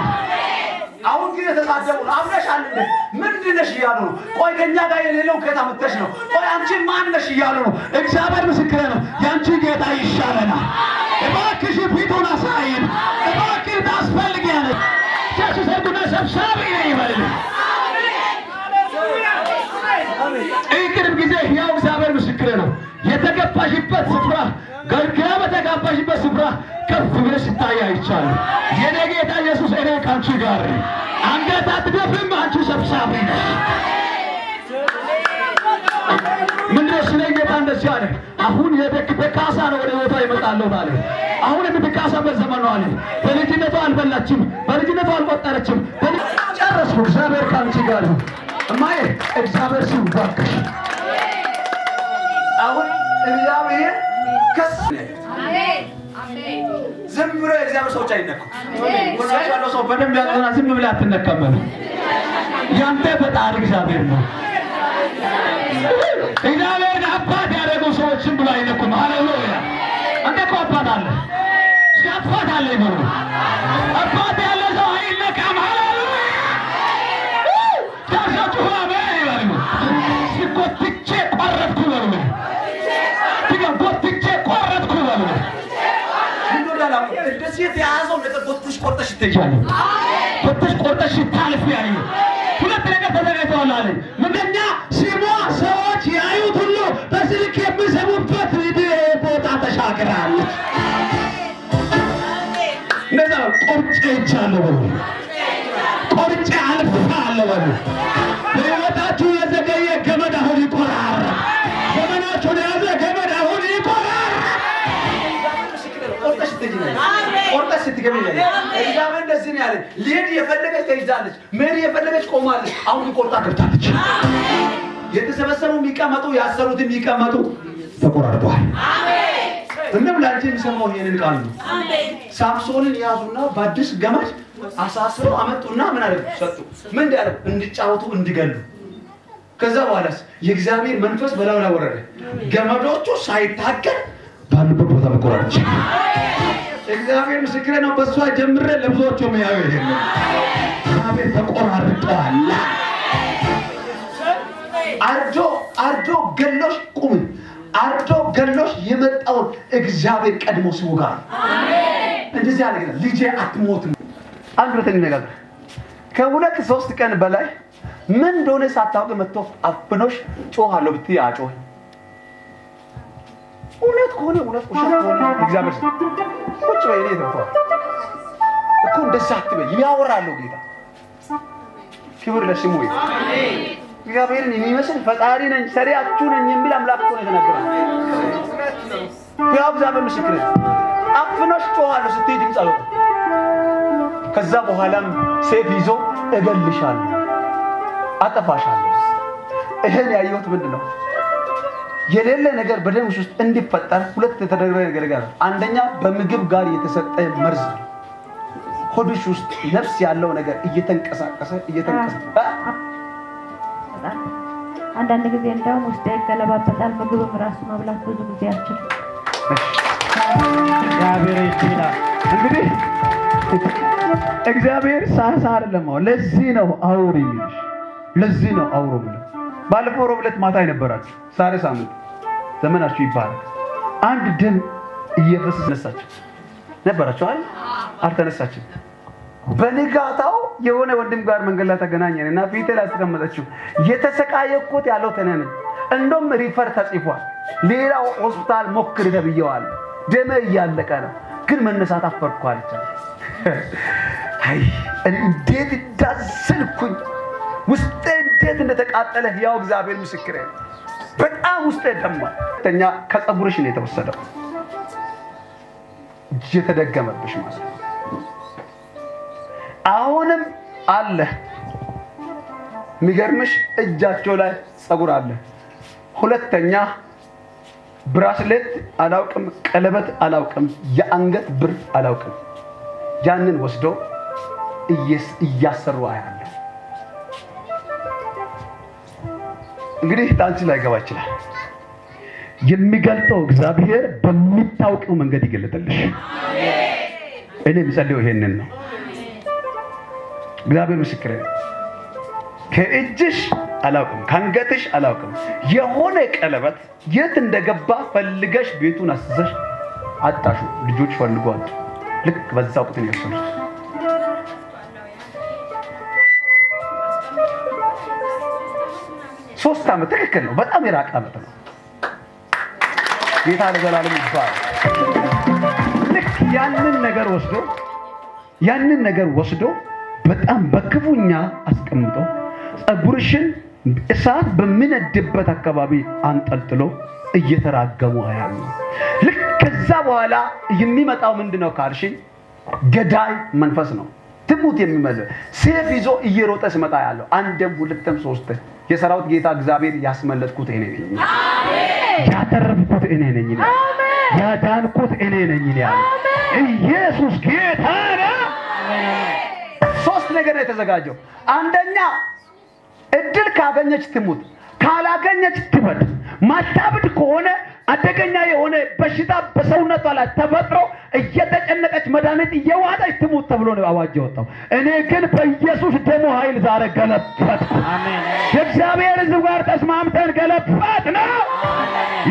አሁን ግን የተሳደቡ አምነሻል እንዴ ምንድን ነሽ እያሉ ነው። ቆይ ከእኛ ጋር የሌለው ጌታ ምተሽ ነው። ቆይ አንቺ ማን ነሽ እያሉ ነው። እግዚአብሔር ምስክሬ ነው። ያንቺ ጌታ ይሻለናል። እባክሽ ፊቱን አሳይን። እባክሽ ታስፈልጊያለሽ። ኢየሱስ ሰርጉና ሰብሳቢ ነው ይበልል። ቅርብ ጊዜ ያው እግዚአብሔር ምስክሬ ነው። የተገባሽበት ስፍራ ገልገያ በተጋባሽበት ስፍራ ከፍ ብለሽ ስታይ አይቻለሁ። የኔ ጌታ ኢየሱስ እኔ ካንቺ ጋር ነኝ። አንገት አትደፍም፣ አንቺ ሰብሳቢ ነሽ። ምንድነው ስለኝ ጌታ እንደዚህ አለ። አሁን በካሳ ነው ወደ ቦታ ይመጣለሁ አለ። አሁን የምትካሳበት ዘመን ነው አለ። በልጅነቷ አልበላችም፣ በልጅነቷ አልቆጠረችም። ጨረስኩ። እግዚአብሔር ካንቺ ጋር ነው። እማዬ እግዚአብሔር ስም ባርክሽ። አሁን እግዚአብሔር ዝም ብሎ የእግዚአብሔር ሰዎች አይነኩም። ወላሂ ያለው ሰው በደንብ ያዘና ዝም ብለህ አትነካም። ያንተ ፈጣሪ እግዚአብሔር ነው። እግዚአብሔር አባት ያደረገው ሰዎች ዝም ብሎ አይነኩም። ሃሌሉያ! አንተ እኮ አባት አለ። እስኪ አባት አለ ይበሉ። አባት ያለ ሰው አይነካም። ሃሌሉያ! ታሻችሁ ሆነ ይበሉ። ሲቆጥቼ ቆረጥኩ በሉ። ሲቆጥቼ ቆረጥኩ በሉ። እንደዚህ የተያዘው ነገር ቦትሽ ቆርጠሽ ትያለሽ። ቦትሽ ቆርጠሽ ታልፊያለሽ። ሁለት ነገር ተዘጋጅተዋል አለ። ምንኛ ሲሞ ሰዎች ያዩት ሁሉ በስልክ የሚሰሙበት ቦታ ተሻግራለች። እንደዛ ቆርጬ ይቻለሁ በሉ። ቆርጬ አልፋለሁ በሉ። በሕይወታችሁ የዘገየ ገመድ አሁን ይቆራል። ዘመናችሁን የያዘ ገመድ አሁን ይቆራል። ቆርጠሽ ስትገቢ እግዚአብሔር እንደዚህ ነው ያለ። ልሄድ የፈለገች ተይዛለች፣ መሄድ የፈለገች ቆማለች። አሁን ቆርጣ ገብታለች። የተሰበሰቡ የሚቀመጡ ያሰሩት የሚቀመጡ ተቆራርጠዋል። እንደም ላንቺ የሚሰማው ይሄንን ቃል ነው። ሳምሶንን ያዙና በአዲስ ገመድ አሳስረው አመጡና ምን አደረጉ? ሰጡ። ምን እንዲያደርጉ? እንዲጫወቱ፣ እንዲገሉ። ከዛ በኋላስ የእግዚአብሔር መንፈስ በላዩ ላይ ወረደ። ገመዶቹ ሳይታገል ባሉበት ቦታ መቆራረጥ እግዚአብሔር ምስክሬ ነው። በሷ ጀምሬ ለብዙዎቹ የሚያዩ ይሄ ነው። እግዚአብሔር ተቆራርጠዋል። አርዶ ገሎሽ ቁም። አርዶ ገሎሽ የመጣውን እግዚአብሔር ቀድሞ ሲወጋ እንደዚህ ያለ ልጄ አትሞትም። አንድ ሁለተኛ ነገር ከሁለት ሶስት ቀን በላይ ምን እንደሆነ ሳታውቅ መጥቶ አፍኖሽ ጮሃለሁ ብትይ አጮህ። እውነት ከሆነ እውነት፣ ውሸት ከሆነ እግዚአብሔር ቁጭ በይ። እኔ ተፈው እኮ እንደዛ አትበይ። ያወራለሁ ጌታ። ክብር ለስሙ ይሁን። እግዚአብሔርን የሚመስል ፈጣሪ ነኝ ሰሪያችሁ ነኝ የሚል አምላክ እኮ ነው የተናገረው። ያው እግዚአብሔር ምስክር ነው። አፍኖሽ ጮሃለሁ ስትይ ድምፅ አልወጣም። ከዛ በኋላም ሴፍ ይዞ እገልሻለሁ፣ አጠፋሻለሁ። ይሄን ያየሁት ምንድን ነው? የሌለ ነገር በደምሽ ውስጥ እንዲፈጠር ሁለት የተደረገ ነገር። አንደኛ በምግብ ጋር የተሰጠ መርዝ ነው። ሆድሽ ውስጥ ነፍስ ያለው ነገር እየተንቀሳቀሰ አንዳንድ ጊዜ እንደውም ውስጥ ይገለባበጣል። ምግብም ራሱ መብላት ብዙ ጊዜ አልችልም። እግዚአብሔር ይችላል። እንግዲህ እግዚአብሔር ሳሳ አይደለም። ለዚህ ነው አውሩ የሚልሽ። ለዚህ ነው አውሩ የሚልሽ። ባለፈው ሮብ ዕለት ማታ የነበራችሁ ዛሬ ሳምንት ዘመናችሁ ይባረክ። አንድ ደም እየፈሰሰ ነሳችሁ ነበራችሁ አይደል? አልተነሳችም። በንጋታው የሆነ ወንድም ጋር መንገድ ላይ ተገናኘንና ፊቴ ላይ አስቀመጠችው። የተሰቃየኩት ያለው ተነነ። እንደውም ሪፈር ተጽፏል። ሌላ ሆስፒታል ሞክር ተብየዋል። ደሜ እያለቀ ነው፣ ግን መነሳት አፈርኩ አለች። አይ እንዴት እንዳዘንኩኝ ውስጤ እንዴት እንደተቃጠለ ያው እግዚአብሔር ምስክሬ ነው። በጣም ውስጤ ደማ። ተኛ ከጸጉርሽ ነው የተወሰደው። እየተደገመብሽ ማለት ነው። አሁንም አለ። የሚገርምሽ እጃቸው ላይ ጸጉር አለ። ሁለተኛ ብራስሌት አላውቅም፣ ቀለበት አላውቅም፣ የአንገት ብር አላውቅም። ያንን ወስዶ እያሰሩ አያለሁ። እንግዲህ ታንቺ ላይ ገባ ይችላል። የሚገልጠው እግዚአብሔር በሚታወቀው መንገድ ይገለጥልሽ። እኔ የምጸልየው ይሄንን ነው። እግዚአብሔር ምስክሬ ነው። ከእጅሽ አላውቅም፣ ከአንገትሽ አላውቅም። የሆነ ቀለበት የት እንደገባ ፈልገሽ ቤቱን አስዘሽ አጣሹ። ልጆች ፈልጓል። ልክ በዛው ቁጥር ነው የወሰዱት። 3 ዓመት ትክክል ነው። በጣም የራቀ ዓመት ነው። ጌታ ለዘላለም ይባል። ልክ ያንን ነገር ወስዶ በጣም በክፉኛ አስቀምጦ ጸጉርሽን እሳት በሚነድበት አካባቢ አንጠልጥሎ እየተራገሙ ያሉ። ልክ ከዛ በኋላ የሚመጣው ምንድነው ካልሽኝ፣ ገዳይ መንፈስ ነው። ትሙት የሚመዘ ሴፍ ይዞ እየሮጠ ሲመጣ ያለው አንድም ሁለትም ሶስትም የሰራዊት ጌታ እግዚአብሔር ያስመለጥኩት እኔ ነኝ። አሜን። ያተረፍኩት እኔ ነኝ። አሜን። ያዳንኩት እኔ ነኝ ያለ ኢየሱስ ጌታ ነው። 3 ነገር ነው የተዘጋጀው። አንደኛ እድል ካገኘች ትሙት፣ ካላገኘች ትበድ። ማታብድ ከሆነ አደገኛ የሆነ በሽታ በሰውነቷ ላይ ተፈጥሮ እየተጨነቀች መድኃኒት እየዋጠች ትሙት ተብሎ ነው አዋጅ የወጣው። እኔ ግን በኢየሱስ ደሙ ኃይል ዛሬ ገለበጥኩ። አሜን። የእግዚአብሔር ሕዝብ ጋር ተስማምተን ገለበጥ ነው።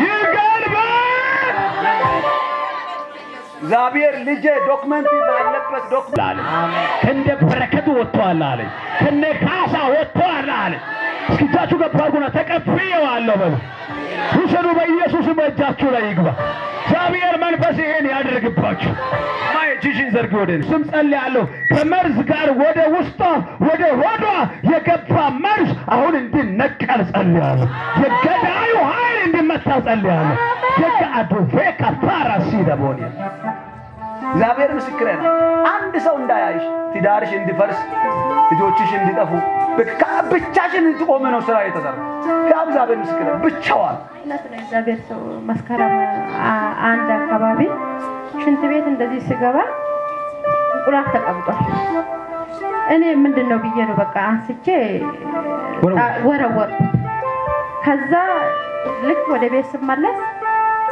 ይገልበጥ። እግዚአብሔር ልጄ ዶክመንት ባለበት ዶክመንት እንደ በረከቱ ወጥቷል አለ። ከነ ካሳ ወጥቷል አለ። እስኪታችሁ ገባርኩና ተቀብዬዋለሁ በሉ። ውሰዱ። በኢየሱስ በእጃችሁ ላይ ይግባ። እግዚአብሔር መንፈስ ይሄን ያደርግባችሁ። ማየጂሽን ዘርግ ወደ ስም ጸልያለሁ። ከመርዝ ጋር ወደ ውስጧ ወደ ሆዷ የገባ መርዝ አሁን እንዲነቀል ጸልያለሁ። የገዳዩ ኃይል እንዲመታ ጸልያለሁ። የጋዱ ፈካራሲ ደቦኒ እግዚአብሔር ምስክሬ ነው። አንድ ሰው እንዳያይሽ፣ ትዳርሽ እንዲፈርስ፣ ልጆችሽ እንዲጠፉ፣ ብቻሽን እንድትቆም ነው ስራ የተሰራው። እግዚአብሔር ምስክሬ ብቻዋን እውነት ነው። እግዚአብሔር ሰው መስከረም 1 አካባቢ ሽንት ቤት እንደዚህ ስገባ እንቁላል ተቀምጧል። እኔ ምንድነው ብዬ ነው በቃ አንስቼ ወረወርኩት። ከዛ ልክ ወደ ቤት ስመለስ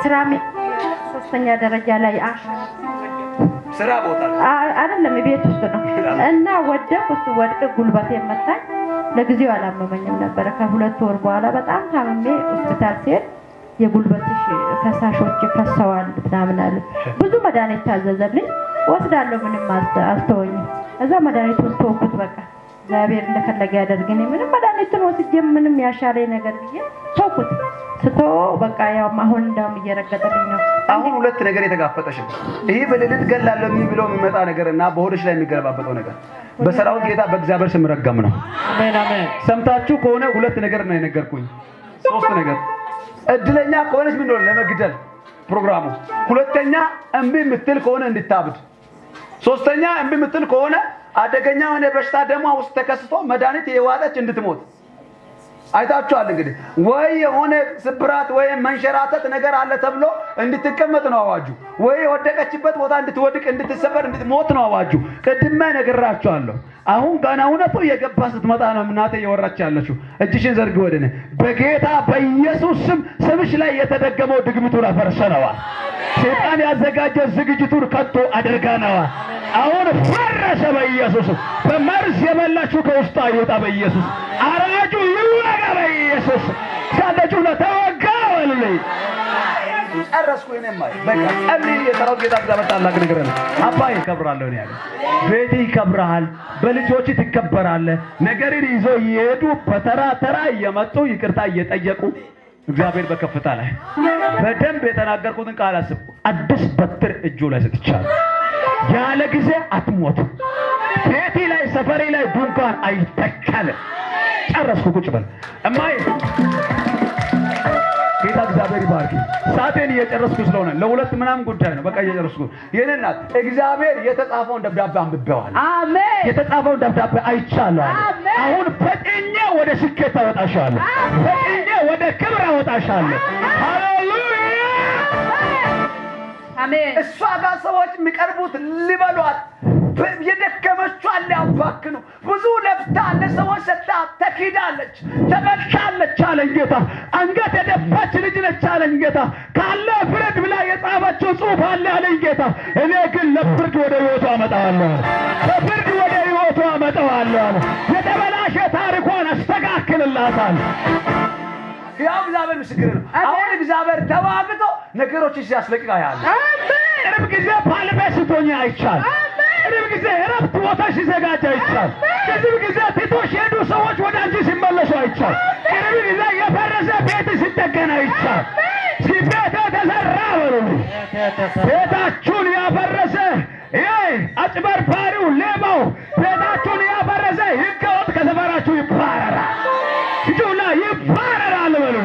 ስራሜ 3ኛ ደረጃ ላይ ስራ ቦታ አይደለም ቤት ውስጥ ነው እና ወደኩ። እሱ ወድቅ ጉልበቴ መታኝ። ለጊዜው አላመመኝም ነበር። ከ2 ወር በኋላ በጣም ታምሜ ሆስፒታል ሲሄድ የጉልበትሽ ፈሳሾች ፈሰዋል ምናምን አለ። ብዙ መድኃኒት ታዘዘልኝ። ወስዳለሁ፣ ምንም አልተወኝም። እዛ መድኃኒቱን ተወኩት። በቃ እግዚአብሔር እንደፈለገ ያደርግኝ። ምንም መድኃኒቱን ወስጄ ምንም ያሻለኝ ነገር ብዬ ተወኩት። ስተወው በቃ ያው አሁን እንዳውም እየረገጠልኝ ነው። አሁን 2 ነገር የተጋፈጠሽ ነው። ይሄ በሌሊት ገላለሁ የሚብለው የሚመጣ ነገርና በሆድሽ ላይ የሚገለባበጠው ነገር በሰራዊት ጌታ በእግዚአብሔር ስም ረገም ነው። አሜን አሜን። ሰምታችሁ ከሆነ 2 ነገር ነው የነገርኩኝ። 3 ነገር እድለኛ ከሆነች ምን ነው ለመግደል ፕሮግራሙ። 2ኛ እምቢ የምትል ከሆነ እንድታብድ። 3ኛ እምቢ የምትል ከሆነ አደገኛ የሆነ በሽታ ደሟ ውስጥ ተከስቶ መድኃኒት የዋጠች እንድትሞት። አይታችኋል እንግዲህ። ወይ የሆነ ስብራት ወይ መንሸራተት ነገር አለ ተብሎ እንድትቀመጥ ነው አዋጁ። ወይ ወደቀችበት ቦታ እንድትወድቅ እንድትሰበር እንድትሞት ነው አዋጁ። ቅድመ ነግራችኋለሁ። አሁን ገና እውነቱ የገባ ስትመጣ ነው እናቴ እየወራች ያለችው። እጅሽን ዘርግ ወደኔ። በጌታ በኢየሱስ ስም ስምሽ ላይ የተደገመው ድግምቱን አፈርሰነዋል። ሰይጣን ያዘጋጀ ዝግጅቱን ከቶ አድርገነዋል። አሁን ፈረሰ በኢየሱስ። በመርዝ የበላችሁ ከውስጧ ይወጣ በኢየሱስ። አራጁ ይወጋ በኢየሱስ። ሳለችሁ ለተወጋ ወልልኝ ጨረስኩ። እኔማ በቃ ጸልይ። የሰራዊት ጌታ እግዚአብሔር ታላቅ ነገር ነው። አባዬ እከብራለሁ ነው ያለ። ቤቴ ይከብራል፣ በልጆች ትከበራለህ። ነገርን ይዞ እየሄዱ በተራ ተራ እየመጡ ይቅርታ እየጠየቁ እግዚአብሔር በከፍታ ላይ በደንብ የተናገርኩትን ቃል አስብ። አዲስ በትር እጁ ላይ ሰጥቻለሁ። ያለ ጊዜ አትሞት። ቤቴ ላይ ሰፈሬ ላይ ድንኳን አይተከልም። ጨረስኩ። ቁጭ በል እማዬ። ጌታ እግዚአብሔር ይባርክ። ሰዓቴን እየጨረስኩ ስለሆነ ለ2 ምናምን ጉዳይ ነው በቃ እየጨረስኩ። የኔ እናት እግዚአብሔር የተጻፈውን ደብዳቤ አንብቤዋለሁ። አሜን። የተጻፈውን ደብዳቤ አይቻለሁ። አሁን ፈጥኜ ወደ ስኬት አወጣሻለሁ። ፈጥኜ ወደ ክብር አወጣሻለሁ። ሃሌሉያ አሜን። እሷ ጋር ሰዎች የሚቀርቡት ሊበሏት የደከመቿን ሊያባክኑ ብዙ ለፍታ ለሰዎች ሰጥታ ተኪዳለች፣ ተበልታለች አለኝ ጌታ። አንገት የደፋች ልጅ ነች አለኝ ጌታ። ካለ ፍረድ ብላ የጻፈችው ጽሑፍ አለ አለኝ ጌታ። እኔ ግን ለፍርድ ወደ ሕይወቷ አመጣዋለሁ። ለፍርድ ወደ ሕይወቷ እለዋወጠዋለሁ አለ። የተበላሸ ታሪኳን አስተካክልላታል። ያው እግዚአብሔር ምስክር ነው። አሁን እግዚአብሔር ተዋግቶ ነገሮችን ሲያስለቅቅ ያለ ቅርብ ጊዜ ባለቤ ስትሆኚ አይቻል። ቅርብ ጊዜ እረፍት ቦታ ሲዘጋጅ አይቻል። ቅርብ ጊዜ ትቶሽ ሄዱ ሰዎች ወደ አንቺ ሲመለሱ አይቻል። ቅርብ ጊዜ የፈረሰ ቤት ሲጠገን አይቻል። ቤት ተሰራ በሉ። ቤታችሁን ያፈረሰ አጭበርባሪው ሌባው ቤታችሁን ያፈረሰ ሕገወጥ ከሰፈራችሁ ይባረራል። ይጁላ ይባረራል በሉ።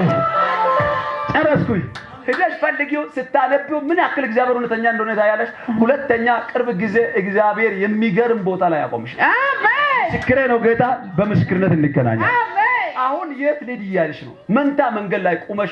ጨረስኩኝ። ሄደሽ ፈልጊው። ስታነቢው ምን ያክል እግዚአብሔር እውነተኛ እንደሆነ ታያለሽ። ሁለተኛ ቅርብ ጊዜ እግዚአብሔር የሚገርም ቦታ ላይ ያቆምሽ። አሜን። ምስክሬ ነው ጌታ። በምስክርነት እንገናኛለን። አሜን። አሁን የት ልሂድ እያልሽ ነው? መንታ መንገድ ላይ ቆመሽ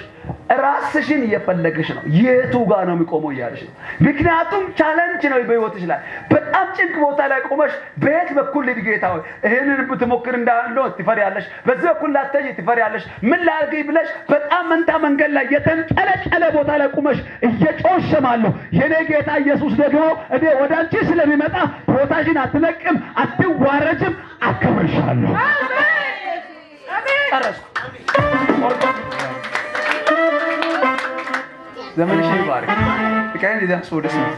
ራስሽን እየፈለግሽ ነው። የቱ ጋር ነው የሚቆመው እያልሽ ነው። ምክንያቱም ቻሌንጅ ነው በህይወትሽ ላይ። በጣም ጭንቅ ቦታ ላይ ቆመሽ በየት በኩል ልሂድ ጌታ ሆይ፣ ይሄንን ብትሞክር እንዳለው ትፈሪያለሽ፣ በዚህ በኩል ላተይ ትፈሪያለሽ፣ ምን ላድርግ ብለሽ በጣም መንታ መንገድ ላይ የተንጠለጠለ ቦታ ላይ ቆመሽ እየጮሽ ሰማለሁ። የኔ ጌታ ኢየሱስ ደግሞ እኔ ወደ አንቺ ስለሚመጣ ቦታሽን አትለቅም፣ አትዋረጅም፣ አከብርሻለሁ። ጨረስኩ። ዘመንሽ ይባረክ። ፍቃዬን ይዘን ሶደስ ነው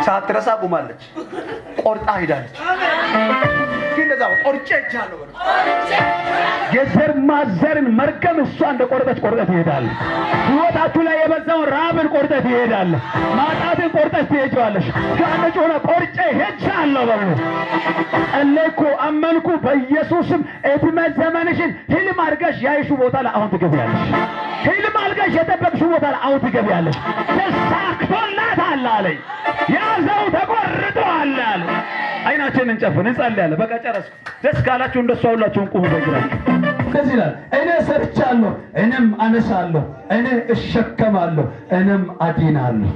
ሳትረሳ ቆማለች። ቆርጣ ሄዳለች። ግን እንደዛ ቆርጬ እጃለሁ በሉ። የዘር ማዘርን መርገም እሷ እንደ ቆርጠች ይሄዳል። ህይወታችሁ ላይ የበዛውን ራብን ቆርጠት ይሄዳል። ማጣትን ቆርጠት ትሄጃለሽ። ጋነጭ ሆነ ቆርጬ ሄጃለሁ በሉ። ጸለይኩ፣ አመንኩ። በኢየሱስም እድሜ ዘመንሽን ህልም አድርገሽ ያይሹ ቦታ ላይ አሁን ትገቢያለሽ። ህልም አድርገሽ የጠበቅሽው ቦታ ላይ አሁን ትገቢያለሽ። ተሳክቶላታል አለኝ። ያዘው ተቆርጧል አለ። አይናችንን እንጨፍን፣ እንጸልያለን። በቃ ጨረስኩ። ደስ ካላችሁ እንደሷ ሁላችሁም ቁሙ በእግራችሁ። እንደዚህ ይላል፣ እኔ ሰርቻለሁ፣ እኔም አነሳለሁ፣ እኔ እሸከማለሁ፣ እኔም አድናለሁ።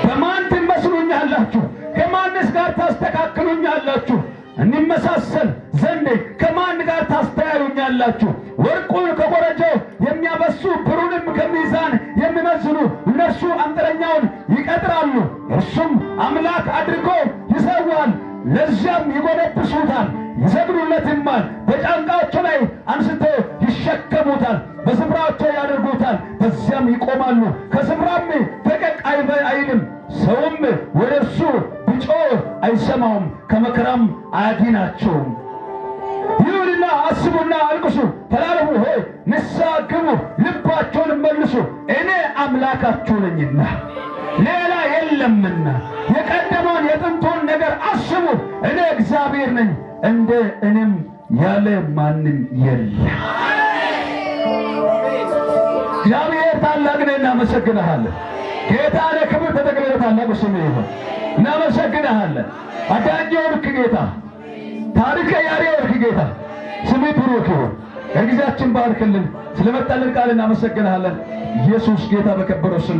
በማን ትመስሉኛላችሁ? ከማንስ ጋር ታስተካክሉኛላችሁ? እንመሳሰል ዘንድ ከማን ጋር ታስተያዩኛላችሁ? ወርቁን ከኮረጆው የሚያበሱ ብሩንም ከሚዛን የሚመዝኑ እነርሱ አንጥረኛውን ይቀጥራሉ፣ እርሱም አምላክ አድርጎ ይሰዋል። ለዚያም ይጎነብሱታል፣ ይሰግዱለትማል። በጫንቃቸው ላይ አንስተው ይሸከሙታል፣ በስፍራቸው ያደርጉታል። በዚያም ይቆማሉ፣ ከስፍራም ፈቀቅ አይልም። ሰውም ወደ እርሱ ቢጮህ አይሰማውም፣ ከመከራም አያድናቸውም። ይሁንና አስቡና አልቅሱ፣ ተላለፉ፣ ሆይ ንስሐ ግቡ፣ ልባቸውን መልሱ። እኔ አምላካችሁ ነኝና ሌላ የለምና። የቀደመውን የጥንቱን ነገር አስቡ። እኔ እግዚአብሔር ነኝ፣ እንደ እኔም ያለ ማንም የለም። እግዚአብሔር ታላቅ ነህ፣ እናመሰግንሃለን። ጌታ ለክብር ተጠቅለታለህ። ስም ይሁን፣ እናመሰግንሃለን። አዳኝ ወርክ ጌታ፣ ታሪክ ያሪ ወርክ ጌታ፣ ስም ብሩክ ይሁን። ከጊዜያችን ባርክልን። ስለመጣልን ቃል እናመሰግንሃለን። ኢየሱስ ጌታ በከበረው ስም